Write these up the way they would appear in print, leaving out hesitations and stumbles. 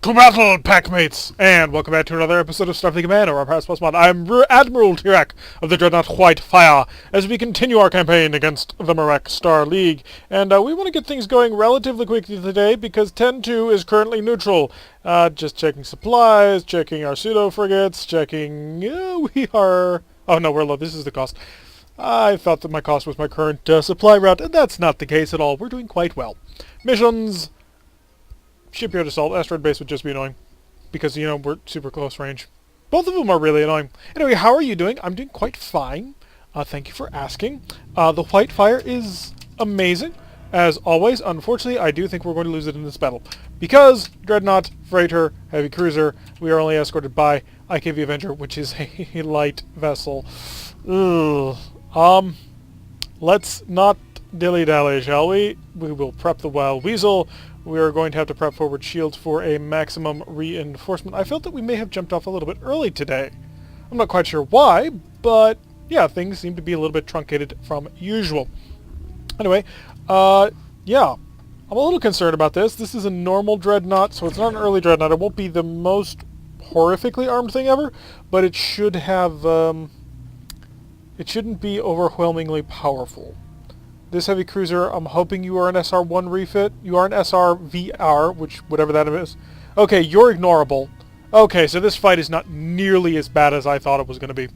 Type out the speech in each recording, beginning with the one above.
To battle, Packmates! And welcome back to another episode of Starfleet Command, or Orion Pirates +1. I'm Admiral Tirak of the Dreadnought Whitefire, as we continue our campaign against the Lyran Star League. And we want to get things going relatively quickly today, because 10-2 is currently neutral. Just checking supplies, checking our pseudo-frigates, checking... we are... Oh no, we're low. This is the cost. I thought that my cost was my current supply route, and that's not the case at all. We're doing quite well. Missions... Shipyard assault, asteroid base would just be annoying. Because, you know, we're super close range. Both of them are really annoying. Anyway, how are you doing? I'm doing quite fine. Thank you for asking. The Whitefire is amazing. As always, unfortunately, I do think we're going to lose it in this battle. Because Dreadnought, Freighter, Heavy Cruiser, we are only escorted by IKV Avenger, which is a light vessel. Ugh. Let's not dilly-dally, shall we? We will prep the Wild Weasel. We are going to have to prep forward shields for a maximum reinforcement. I felt that we may have jumped off a little bit early today. I'm not quite sure why, but yeah, things seem to be a little bit truncated from usual. Anyway, yeah, I'm a little concerned about this. This is a normal dreadnought, so it's not an early dreadnought. It won't be the most horrifically armed thing ever, but it should have, it shouldn't be overwhelmingly powerful. This heavy cruiser, I'm hoping you are an SR-1 refit. You are an SR-VR, which, whatever that is. Okay, you're ignorable. Okay, so this fight is not nearly as bad as I thought it was going to be.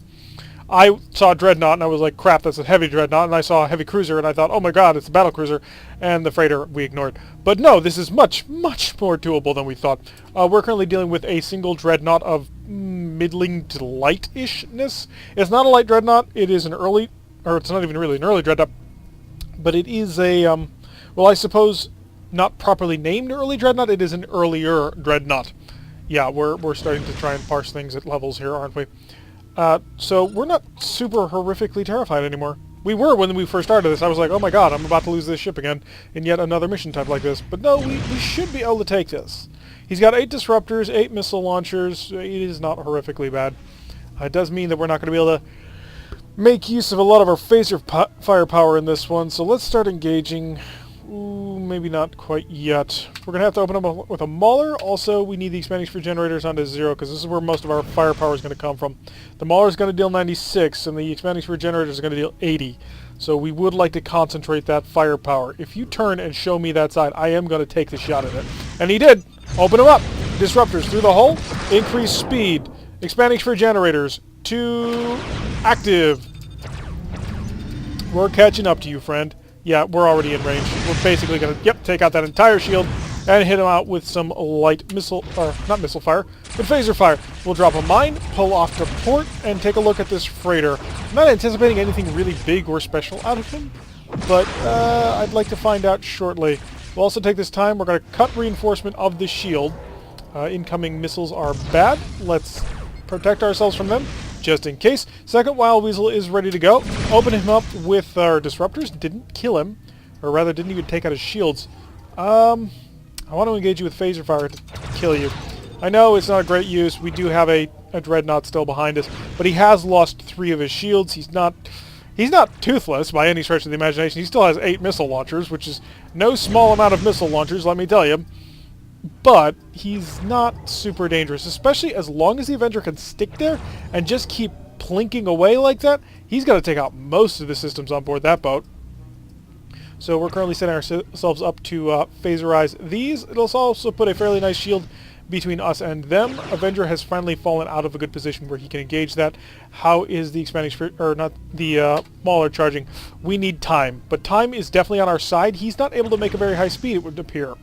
I saw a dreadnought, and I was like, crap, that's a heavy dreadnought. And I saw a heavy cruiser, and I thought, oh my god, it's a battle cruiser. And the freighter, we ignored. But no, this is much, much more doable than we thought. We're currently dealing with a single dreadnought of middling to light-ishness. It's not a light dreadnought. It is an early, or it's not even really an early dreadnought. But it is a, well, I suppose, not properly named early dreadnought. It is an earlier dreadnought. Yeah, we're starting to try and parse things at levels here, aren't we? So we're not super horrifically terrified anymore. We were when we first started this. I was like, oh my god, I'm about to lose this ship again in yet another mission type like this. But no, we should be able to take this. He's got 8 disruptors, 8 missile launchers. It is not horrifically bad. It does mean that we're not going to be able to make use of a lot of our phaser firepower in this one, so let's start engaging. Ooh, maybe not quite yet. We're going to have to open up with a Mauler. Also, we need the expanding sphere generators onto 0, because this is where most of our firepower is going to come from. The Mauler is going to deal 96, and the expanding sphere generators is going to deal 80. So we would like to concentrate that firepower. If you turn and show me that side, I am going to take the shot at it. And he did! Open them up! Disruptors through the hole. Increase speed. Expanding sphere generators to active. We're catching up to you, friend. Yeah, we're already in range. We're basically going to, take out that entire shield and hit him out with some light missile, or not missile fire, but phaser fire. We'll drop a mine, pull off to port, and take a look at this freighter. I'm not anticipating anything really big or special out of him, but I'd like to find out shortly. We'll also take this time. We're going to cut reinforcement of the shield. Incoming missiles are bad. Let's protect ourselves from them, just in case. Second Wild Weasel is ready to go. Open him up with our disruptors. Didn't kill him, or rather didn't even take out his shields. I want to engage you with phaser fire to kill you. I know it's not a great use. We do have a dreadnought still behind us, but he has lost 3 of his shields. He's not toothless by any stretch of the imagination. He still has 8 missile launchers, which is no small amount of missile launchers, let me tell you. But he's not super dangerous, especially as long as the Avenger can stick there and just keep plinking away like that. He's got to take out most of the systems on board that boat. So we're currently setting ourselves up to phaserize these. It'll also put a fairly nice shield between us and them. Avenger has finally fallen out of a good position where he can engage that. How is the expanding sphere, or not the Mauler charging? We need time, but time is definitely on our side. He's not able to make a very high speed, it would appear.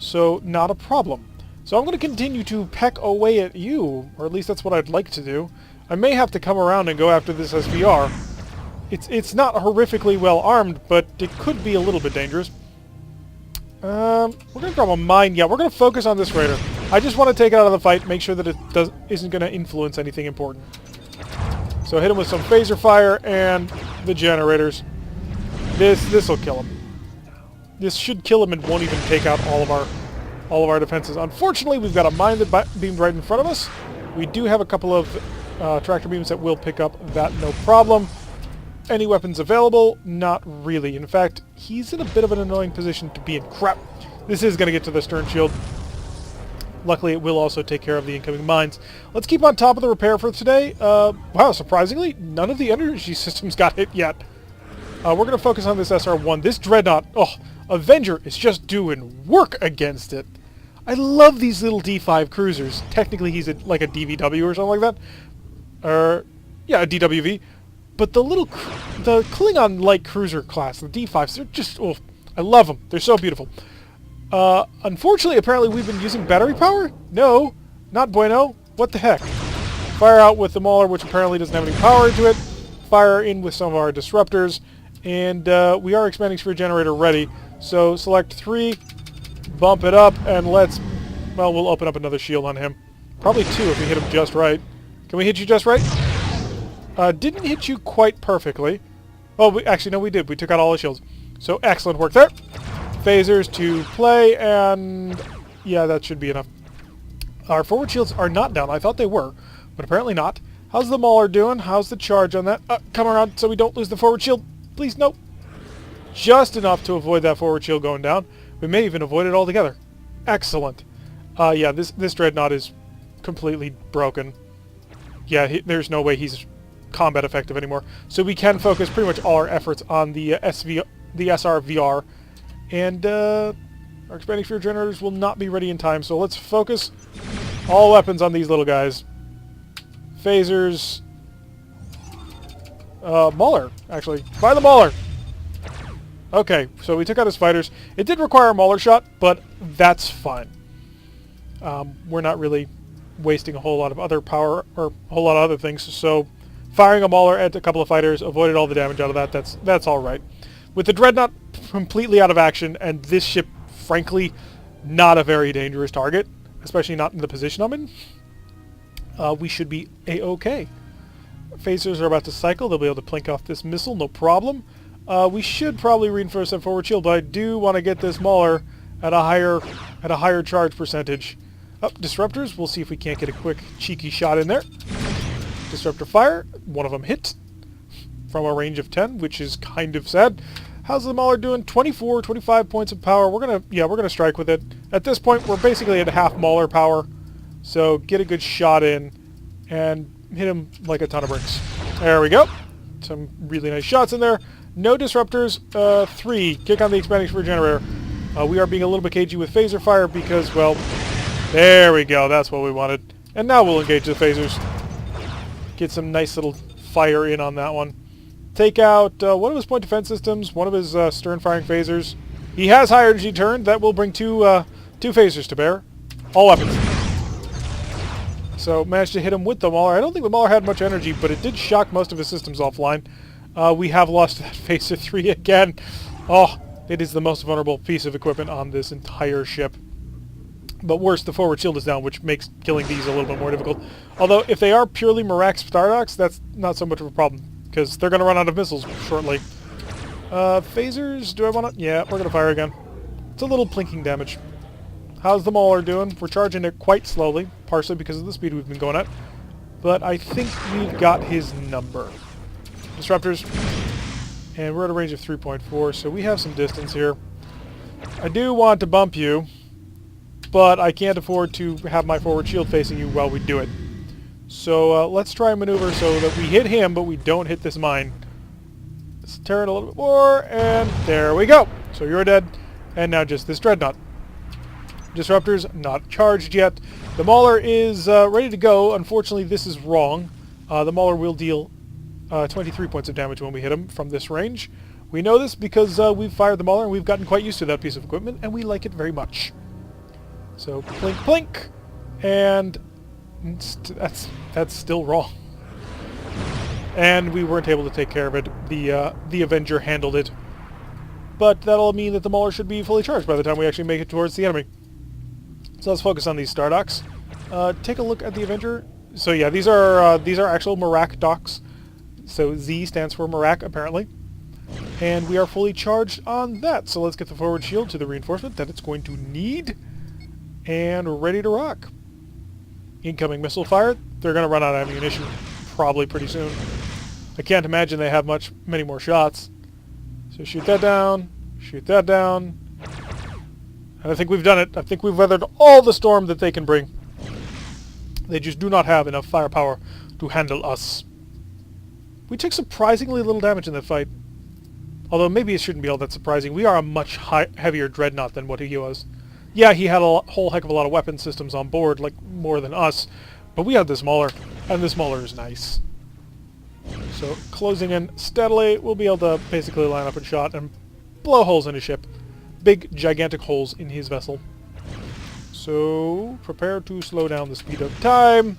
So, not a problem. So I'm going to continue to peck away at you, or at least that's what I'd like to do. I may have to come around and go after this SVR. It's not horrifically well armed, but it could be a little bit dangerous. We're going to drop a mine. Yeah, we're going to focus on this raider. I just want to take it out of the fight, make sure that it isn't going to influence anything important. So hit him with some phaser fire and the generators. This'll kill him. This should kill him and won't even take out all of our defenses. Unfortunately, we've got a mine that beamed right in front of us. We do have a couple of tractor beams that will pick up that, no problem. Any weapons available? Not really. In fact, he's in a bit of an annoying position to be in. Crap. This is going to get to the stern shield. Luckily, it will also take care of the incoming mines. Let's keep on top of the repair for today. Wow, surprisingly, none of the energy systems got hit yet. We're going to focus on this SR-1. This Dreadnought, oh, Avenger is just doing work against it. I love these little D5 cruisers. Technically, he's like a DVW or something like that. Yeah, a DWV. But the Klingon light cruiser class, the D5s, they're just, oh, I love them. They're so beautiful. Unfortunately, apparently we've been using battery power? No, not bueno. What the heck? Fire out with the Mauler, which apparently doesn't have any power into it. Fire in with some of our disruptors. And we are expanding sphere generator ready. So select 3, bump it up, and let's, well, we'll open up another shield on him. Probably 2 if we hit him just right. Can we hit you just right? Didn't hit you quite perfectly. Oh, actually, no, we did. We took out all the shields. So excellent work there. Phasers to play, and yeah, that should be enough. Our forward shields are not down. I thought they were, but apparently not. How's the Mauler doing? How's the charge on that? Come around so we don't lose the forward shield. Please, nope. Just enough to avoid that forward shield going down. We may even avoid it altogether. Excellent. Yeah, this Dreadnought is completely broken. Yeah, there's no way he's combat effective anymore. So we can focus pretty much all our efforts on the SRVR. And our expanding sphere generators will not be ready in time, so let's focus all weapons on these little guys. Phasers. Mauler, actually. Fire the Mauler! Okay, so we took out his fighters. It did require a Mauler shot, but that's fine. We're not really wasting a whole lot of other power, or a whole lot of other things, so firing a Mauler at a couple of fighters, avoided all the damage out of that, that's alright. With the Dreadnought completely out of action, and this ship, frankly, not a very dangerous target, especially not in the position I'm in, we should be a-okay. Phasers are about to cycle. They'll be able to plink off this missile, no problem. We should probably reinforce that forward shield, but I do want to get this Mauler at a higher charge percentage. Disruptors. We'll see if we can't get a quick, cheeky shot in there. Disruptor fire. One of them hit from a range of 10, which is kind of sad. How's the Mauler doing? 24, 25 points of power. We're gonna strike with it. At this point, we're basically at half Mauler power. So get a good shot in and hit him like a ton of bricks. There we go. Some really nice shots in there. No disruptors. 3. Kick on the expanding sphere generator. We are being a little bit cagey with phaser fire because, well, there we go. That's what we wanted. And now we'll engage the phasers. Get some nice little fire in on that one. Take out one of his point defense systems, one of his stern firing phasers. He has high energy turn. That will bring two phasers to bear. All weapons. So managed to hit him with the Mauler. I don't think the Mauler had much energy, but it did shock most of his systems offline. We have lost that phaser 3 again. Oh, it is the most vulnerable piece of equipment on this entire ship. But worse, the forward shield is down, which makes killing these a little bit more difficult. Although, if they are purely Merak Stardogs, that's not so much of a problem, because they're going to run out of missiles shortly. Phasers, do I want to? Yeah, we're going to fire again. It's a little plinking damage. How's the Mauler doing? We're charging it quite slowly, partially because of the speed we've been going at. But I think we've got his number. Disruptors. And we're at a range of 3.4, so we have some distance here. I do want to bump you, but I can't afford to have my forward shield facing you while we do it. So let's try and maneuver so that we hit him, but we don't hit this mine. Let's tear it a little bit more, and there we go. So you're dead, and now just this Dreadnought. Disruptors not charged yet. The Mauler is ready to go. Unfortunately, this is wrong. The Mauler will deal 23 points of damage when we hit him from this range. We know this because we've fired the Mauler and we've gotten quite used to that piece of equipment, and we like it very much. So plink plink, and that's still wrong. And we weren't able to take care of it. The Avenger handled it, but that'll mean that the Mauler should be fully charged by the time we actually make it towards the enemy. So let's focus on these star docks. Take a look at the Avenger. So yeah, these are actual Merak docks. So Z stands for Merak, apparently. And we are fully charged on that. So let's get the forward shield to the reinforcement that it's going to need. And ready to rock. Incoming missile fire. They're going to run out of ammunition probably pretty soon. I can't imagine they have many more shots. So shoot that down. Shoot that down. And I think we've done it. I think we've weathered all the storm that they can bring. They just do not have enough firepower to handle us. We took surprisingly little damage in that fight. Although maybe it shouldn't be all that surprising. We are a much heavier dreadnought than what he was. Yeah, he had a whole heck of a lot of weapon systems on board, like more than us. But we had the smaller, and the smaller is nice. So, closing in steadily, we'll be able to basically line up and shot and blow holes in his ship. Big, gigantic holes in his vessel. So, prepare to slow down the speed of time.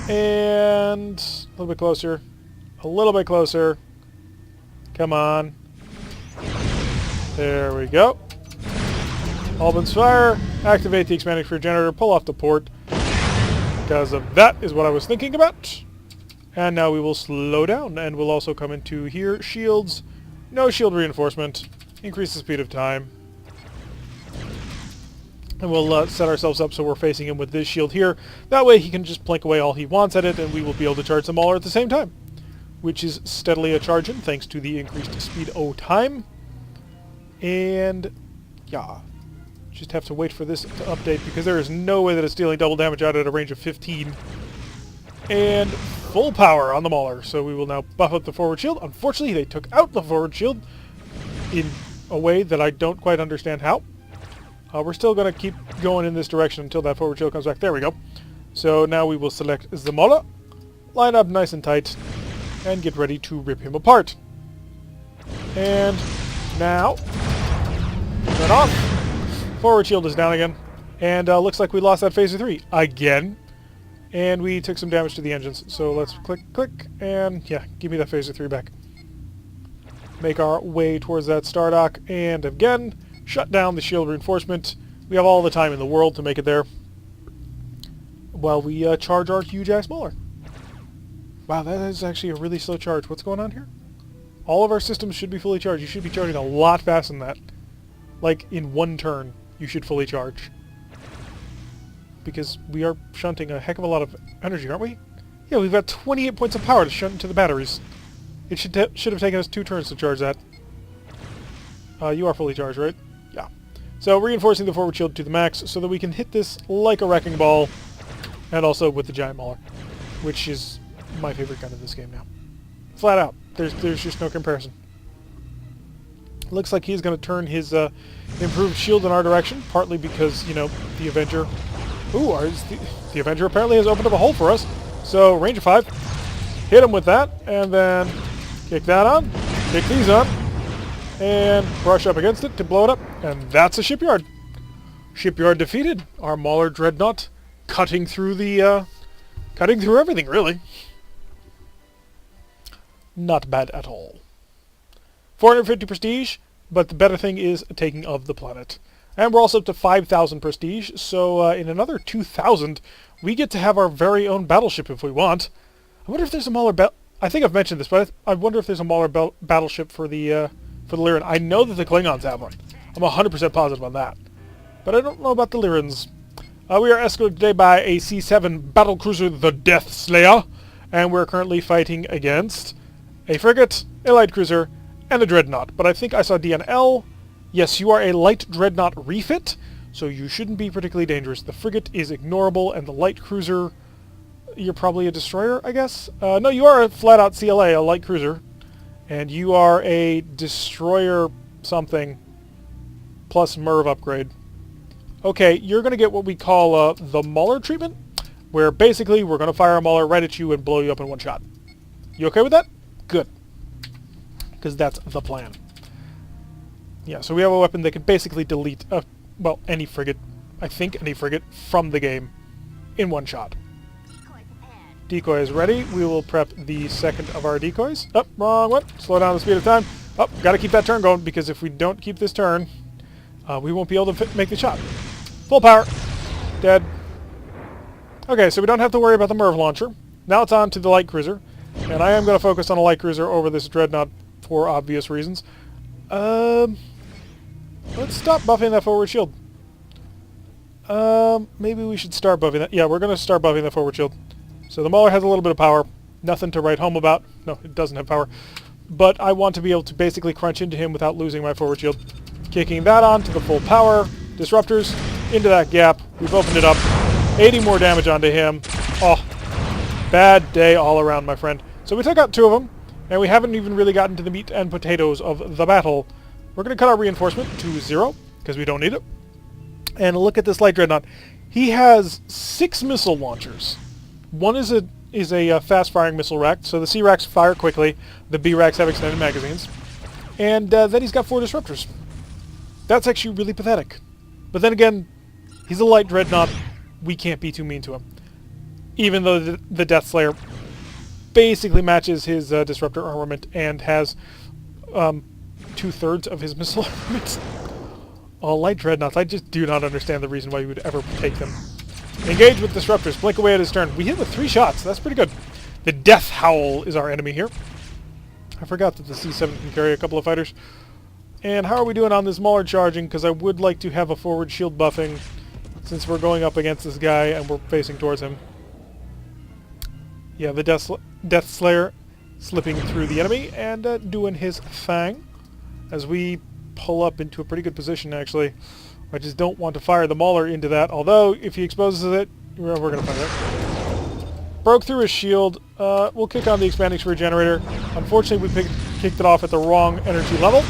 And a little bit closer. A little bit closer. Come on. There we go. Albans fire. Activate the expanding fuel generator. Pull off the port. Because of that is what I was thinking about. And now we will slow down. And we'll also come into here. Shields. No shield reinforcement. Increase the speed of time. And we'll set ourselves up so we're facing him with this shield here. That way he can just plink away all he wants at it, and we will be able to charge the Mauler at the same time. Which is steadily a-charging, thanks to the increased speed o' time. And, yeah. Just have to wait for this to update, because there is no way that it's dealing double damage out at a range of 15. And full power on the Mauler, so we will now buff up the forward shield. Unfortunately, they took out the forward shield in a way that I don't quite understand how. We're still going to keep going in this direction until that forward shield comes back. There we go. So now we will select the Mauler, line up nice and tight, and get ready to rip him apart. And now, turn off. Forward shield is down again. And looks like we lost that phaser 3 again. And we took some damage to the engines. So let's click, click, and yeah, give me that phaser 3 back. Make our way towards that star dock, and again, shut down the shield reinforcement. We have all the time in the world to make it there. While we charge our huge-ass Mauler. Wow, that is actually a really slow charge. What's going on here? All of our systems should be fully charged. You should be charging a lot faster than that. Like, in one turn, you should fully charge. Because we are shunting a heck of a lot of energy, aren't we? Yeah, we've got 28 points of power to shunt into the batteries. It should have taken us 2 turns to charge that. You are fully charged, right? Yeah. So, reinforcing the forward shield to the max so that we can hit this like a wrecking ball. And also with the giant Mauler. Which is my favorite gun in this game now. Flat out. There's just no comparison. Looks like he's going to turn his improved shield in our direction, partly because, you know, the Avenger... Ooh, the Avenger apparently has opened up a hole for us. So, range of 5. Hit him with that, and then kick that on, kick these on, and brush up against it to blow it up. And that's a shipyard. Shipyard defeated. Our Mauler Dreadnought cutting through the... cutting through everything, really. Not bad at all. 450 prestige, but the better thing is taking of the planet. And we're also up to 5,000 prestige, so in another 2,000, we get to have our very own battleship if we want. I wonder if there's a Mauler I think I've mentioned this, but I wonder if there's a Mauler battleship for the Lyran. I know that the Klingons have one. I'm 100% positive on that. But I don't know about the Lyrans. We are escorted today by a C-7 battlecruiser, the Death Slayer, and we're currently fighting against a frigate, a light cruiser, and a dreadnought. But I think I saw DNL. Yes, you are a light dreadnought refit, so you shouldn't be particularly dangerous. The frigate is ignorable, and the light cruiser, you're probably a destroyer, I guess? No, you are a flat-out CLA, a light cruiser, and you are a destroyer something, plus MERV upgrade. Okay, you're going to get what we call the Mauler treatment, where basically we're going to fire a Mauler right at you and blow you up in one shot. You okay with that? Good. Because that's the plan. Yeah, so we have a weapon that can basically delete, well, any frigate, I think any frigate, from the game in one shot. Decoy is ready. We will prep the second of our decoys. Oh, wrong one. Slow down the speed of time. Oh, gotta keep that turn going, because if we don't keep this turn, we won't be able to make the shot. Full power. Dead. Okay, so we don't have to worry about the MERV launcher. Now it's on to the light cruiser. And I am going to focus on a light cruiser over this dreadnought for obvious reasons. Let's stop buffing that forward shield. Maybe we should start buffing that. Yeah, we're going to start buffing that forward shield. So the Mauler has a little bit of power. Nothing to write home about. No, it doesn't have power. But I want to be able to basically crunch into him without losing my forward shield. Kicking that on to the full power. Disruptors into that gap. We've opened it up. 80 more damage onto him. Oh, bad day all around, my friend. So we took out 2 of them, and we haven't even really gotten to the meat and potatoes of the battle. We're going to cut our reinforcement to 0, because we don't need it. And look at this light dreadnought. He has 6 missile launchers. One is a fast-firing missile rack, so the C racks fire quickly. The B racks have extended magazines. And then he's got 4 disruptors. That's actually really pathetic. But then again, he's a light dreadnought. We can't be too mean to him. Even though the Death Slayer basically matches his disruptor armament and has 2/3 of his missile armament. Oh, light dreadnoughts. I just do not understand the reason why you would ever take them. Engage with disruptors. Blink away at his turn. We hit with 3 shots. That's pretty good. The Death Howl is our enemy here. I forgot that the C7 can carry a couple of fighters. And how are we doing on this Mauler charging? Because I would like to have a forward shield buffing since we're going up against this guy and we're facing towards him. Yeah, the Death Slayer slipping through the enemy and doing his thing as we pull up into a pretty good position, actually. I just don't want to fire the Mauler into that, although if he exposes it, we're going to find it. Broke through his shield. We'll kick on the expanding sphere generator. Unfortunately, we kicked it off at the wrong energy level.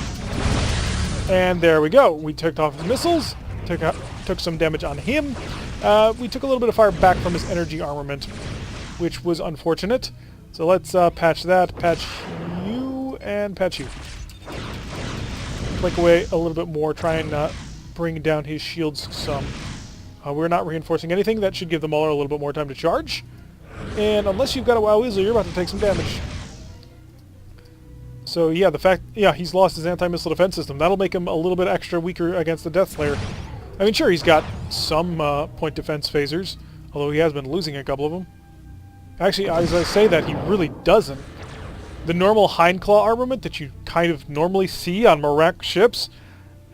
And there we go. We took off his missiles, took some damage on him. We took a little bit of fire back from his energy armament, which was unfortunate. So let's patch that, patch you, and patch you. Flick away a little bit more, try and bring down his shields some. We're not reinforcing anything. That should give the Mauler a little bit more time to charge. And unless you've got a WoW Weasel, you're about to take some damage. So yeah, he's lost his anti-missile defense system. That'll make him a little bit extra weaker against the Death Slayer. I mean, sure, he's got some point defense phasers, although he has been losing a couple of them. Actually, as I say that, he really doesn't. The normal Hindclaw armament that you kind of normally see on Marak ships,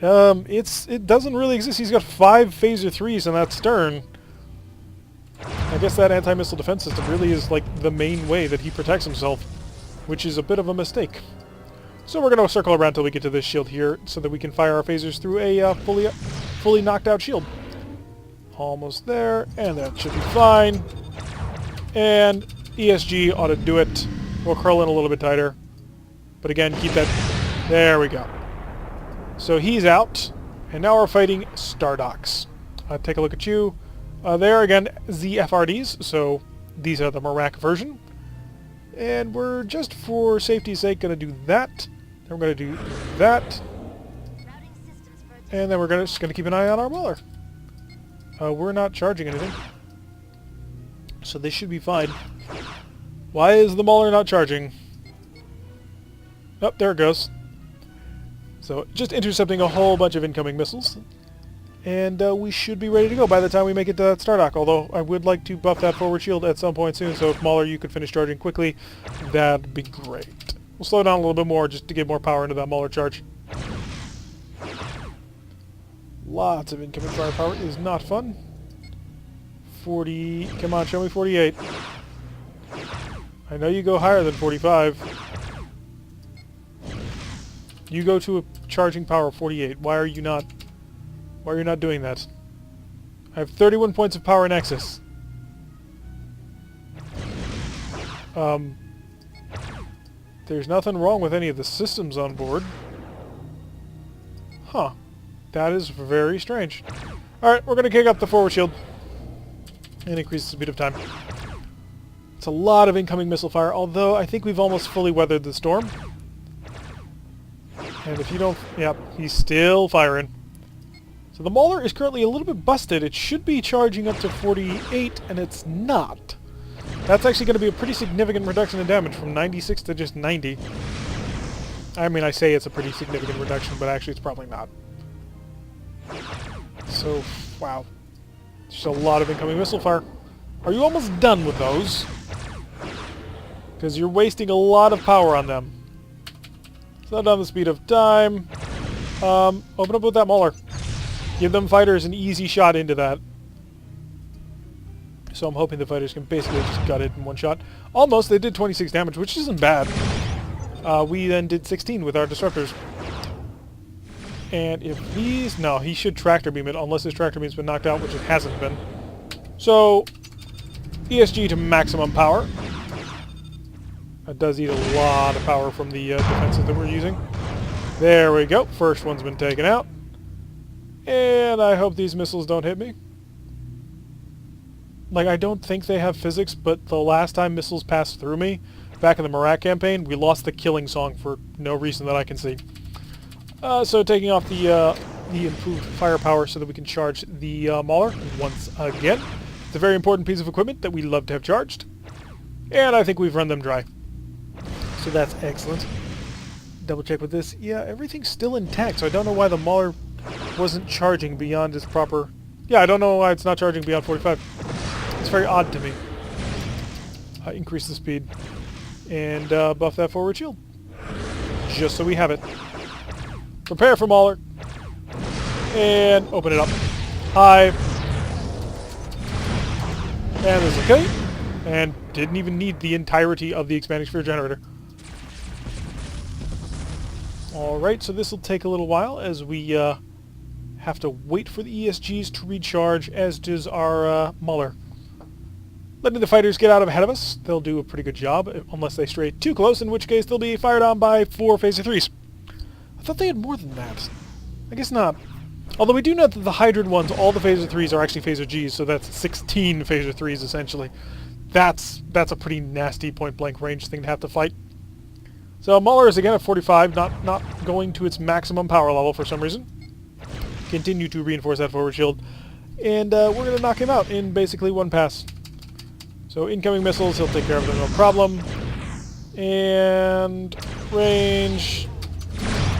it doesn't really exist. He's got 5 phaser 3s in that stern. I guess that anti-missile defense system really is like the main way that he protects himself, which is a bit of a mistake. So we're going to circle around till we get to this shield here so that we can fire our phasers through a fully knocked out shield. Almost there, and that should be fine. And ESG ought to do it. We'll curl in a little bit tighter. But again, keep that... There we go. So he's out. And now we're fighting Stardocs. Take a look at you. There again, ZFRDs. So these are the Marak version. And we're just for safety's sake going to do that. Then we're going to do that. And then we're just going to keep an eye on our Mauler. We're not charging anything. So this should be fine. Why is the Mauler not charging? Oh, there it goes. So just intercepting a whole bunch of incoming missiles. And we should be ready to go by the time we make it to that Stardock, although I would like to buff that forward shield at some point soon, so if Mauler, you could finish charging quickly, that'd be great. We'll slow down a little bit more just to get more power into that Mauler charge. Lots of incoming firepower is not fun. 40... Come on, show me 48. I know you go higher than 45. You go to a charging power of 48. Why are you not doing that? I have 31 points of power in excess. There's nothing wrong with any of the systems on board. Huh. That is very strange. Alright, we're going to kick up the forward shield and increase the speed of time. It's a lot of incoming missile fire, although I think we've almost fully weathered the storm. And if you don't... Yep, he's still firing. So the Mauler is currently a little bit busted. It should be charging up to 48, and it's not. That's actually going to be a pretty significant reduction in damage, from 96 to just 90. I mean, I say it's a pretty significant reduction, but actually it's probably not. So, wow. Just a lot of incoming missile fire. Are you almost done with those? Because you're wasting a lot of power on them. Slow down the speed of time. Open up with that Mauler. Give them fighters an easy shot into that. So I'm hoping the fighters can basically just gut it in one shot. Almost, they did 26 damage, which isn't bad. We then did 16 with our disruptors. And if these... No, he should tractor beam it, unless his tractor beam's been knocked out, which it hasn't been. So, ESG to maximum power. That does eat a lot of power from the defenses that we're using. There we go. First one's been taken out. And I hope these missiles don't hit me. Like, I don't think they have physics, but the last time missiles passed through me, back in the Marak campaign, we lost the killing song for no reason that I can see. So taking off the improved firepower so that we can charge the Mauler once again. It's a very important piece of equipment that we love to have charged. And I think we've run them dry. So that's excellent. Double check with this. Yeah, everything's still intact, so I don't know why the Mauler wasn't charging beyond its proper... Yeah, I don't know why it's not charging beyond 45. It's very odd to me. Increase the speed. And buff that forward shield. Just so we have it. Prepare for Mauler. And open it up. High. And it's okay. And didn't even need the entirety of the expanding sphere generator. Alright, so this will take a little while as we have to wait for the ESGs to recharge, as does our Mauler. Letting the fighters get out ahead of us. They'll do a pretty good job, unless they stray too close, in which case they'll be fired on by 4 Phaser 3s. I thought they had more than that. I guess not. Although we do know that the Hydrid ones, all the Phaser 3s are actually Phaser Gs, so that's 16 Phaser 3s essentially. That's a pretty nasty point-blank range thing to have to fight. So Mauler is again at 45, not going to its maximum power level for some reason. Continue to reinforce that forward shield. And we're going to knock him out in basically one pass. So incoming missiles, he'll take care of them, no problem. And range,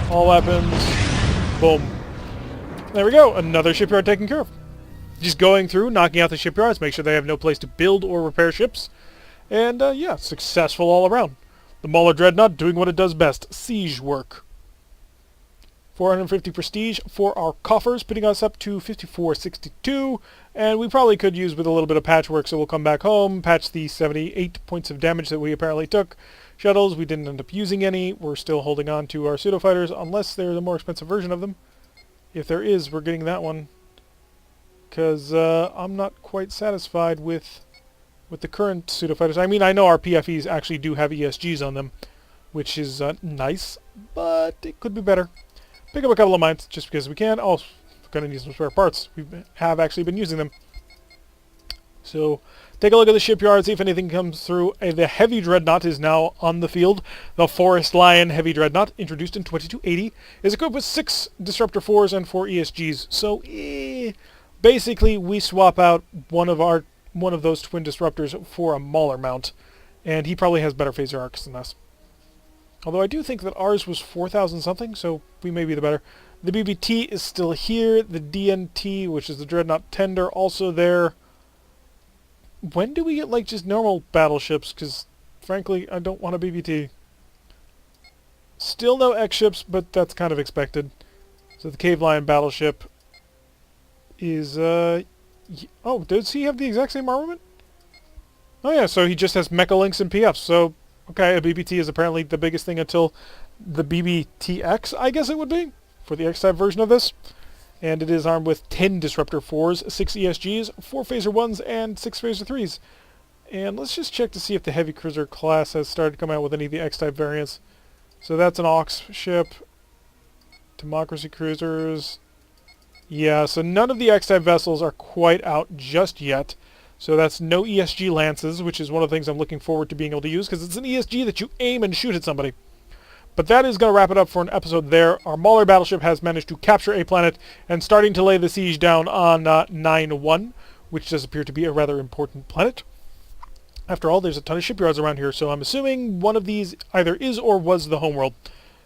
all weapons, boom. There we go, another shipyard taken care of. Just going through, knocking out the shipyards, make sure they have no place to build or repair ships. And yeah, successful all around. The Mauler Dreadnought doing what it does best, siege work. 450 prestige for our coffers, putting us up to 5462, and we probably could use with a little bit of patchwork, so we'll come back home, patch the 78 points of damage that we apparently took. Shuttles, we didn't end up using any. We're still holding on to our pseudo-fighters, unless there's a more expensive version of them. If there is, we're getting that one, because I'm not quite satisfied with the current pseudo-fighters. I mean, I know our PFEs actually do have ESGs on them, which is nice, but it could be better. Pick up a couple of mines, just because we can. Oh, we're going to need some spare parts. We have actually been using them. So, take a look at the shipyard, see if anything comes through. The Heavy Dreadnought is now on the field. The Forest Lion Heavy Dreadnought, introduced in 2280, is equipped with 6 Disruptor 4s and 4 ESGs. So, basically, we swap out one of those twin disruptors for a Mauler mount, and he probably has better phaser arcs than us. Although I do think that ours was 4,000 something, so we may be the better. The BBT is still here. The DNT, which is the Dreadnought Tender, also there. When do we get, like, just normal battleships? Because, frankly, I don't want a BBT. Still no X-ships, but that's kind of expected. So the Cave Lion battleship is, oh, does he have the exact same armament? Oh yeah, so he just has Mecha Links and PFs, so... Okay, a BBT is apparently the biggest thing until the BBTX, I guess it would be, for the X-type version of this. And it is armed with 10 Disruptor 4s, 6 ESGs, 4 Phaser 1s, and 6 Phaser 3s. And let's just check to see if the Heavy Cruiser class has started to come out with any of the X-type variants. So that's an Ox ship. Democracy Cruisers. Yeah, so none of the X-type vessels are quite out just yet. So that's no ESG Lances, which is one of the things I'm looking forward to being able to use, because it's an ESG that you aim and shoot at somebody. But that is going to wrap it up for an episode there. Our Mauler battleship has managed to capture a planet and starting to lay the siege down on 9-1, which does appear to be a rather important planet. After all, there's a ton of shipyards around here, so I'm assuming one of these either is or was the homeworld.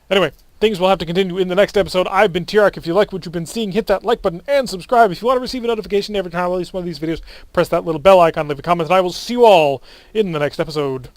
Anyway, things will have to continue in the next episode. I've been Tirak. If you like what you've been seeing, hit that like button and subscribe. If you want to receive a notification every time I release one of these videos, press that little bell icon, leave a comment, and I will see you all in the next episode.